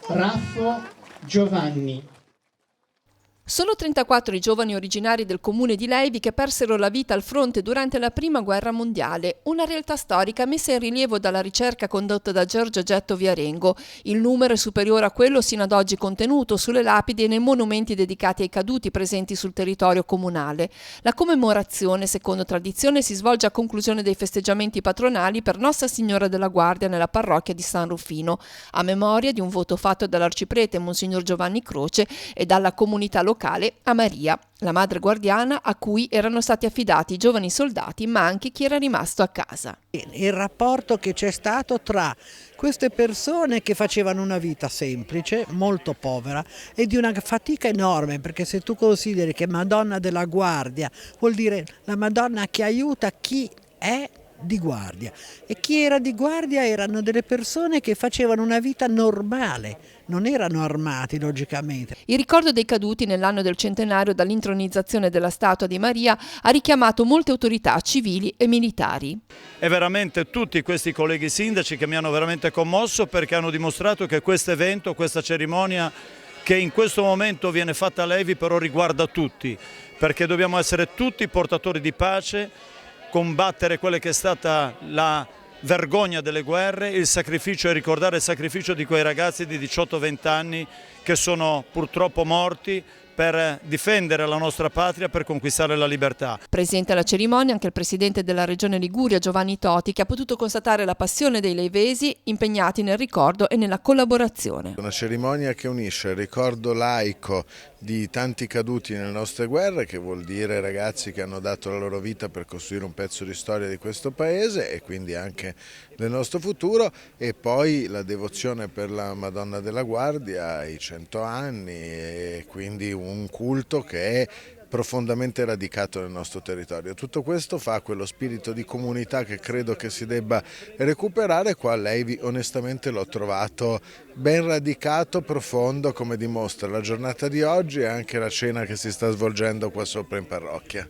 Raffo Giovanni. Sono 34 i giovani originari del comune di Leivi che persero la vita al fronte durante la Prima Guerra Mondiale, una realtà storica messa in rilievo dalla ricerca condotta da Giorgio Getto Viarengo. Il numero è superiore a quello sino ad oggi contenuto sulle lapidi e nei monumenti dedicati ai caduti presenti sul territorio comunale. La commemorazione, secondo tradizione, si svolge a conclusione dei festeggiamenti patronali per Nostra Signora della Guardia nella parrocchia di San Rufino, a memoria di un voto fatto dall'arciprete Monsignor Giovanni Croce e dalla comunità locale a Maria, la madre guardiana a cui erano stati affidati i giovani soldati, ma anche chi era rimasto a casa. Il rapporto che c'è stato tra queste persone che facevano una vita semplice, molto povera e di una fatica enorme, perché se tu consideri che Madonna della Guardia vuol dire la Madonna che aiuta chi è di guardia, e chi era di guardia erano delle persone che facevano una vita normale, non erano armati logicamente. Il ricordo dei caduti nell'anno del centenario dall'intronizzazione della statua di Maria ha richiamato molte autorità civili e militari. E veramente tutti questi colleghi sindaci che mi hanno veramente commosso, perché hanno dimostrato che questo evento, questa cerimonia che in questo momento viene fatta a Levi, però riguarda tutti, perché dobbiamo essere tutti portatori di pace, combattere quella che è stata la vergogna delle guerre, il sacrificio e ricordare il sacrificio di quei ragazzi di 18-20 anni che sono purtroppo morti per difendere la nostra patria, per conquistare la libertà. Presente alla cerimonia anche il presidente della regione Liguria Giovanni Toti, che ha potuto constatare la passione dei leivesi impegnati nel ricordo e nella collaborazione. Una cerimonia che unisce il ricordo laico di tanti caduti nelle nostre guerre, che vuol dire ragazzi che hanno dato la loro vita per costruire un pezzo di storia di questo paese e quindi anche del nostro futuro, e poi la devozione per la Madonna della Guardia, i 100 anni, e quindi un culto che è profondamente radicato nel nostro territorio. Tutto questo fa quello spirito di comunità che credo che si debba recuperare. Qua a Leivi onestamente l'ho trovato ben radicato, profondo, come dimostra la giornata di oggi e anche la cena che si sta svolgendo qua sopra in parrocchia.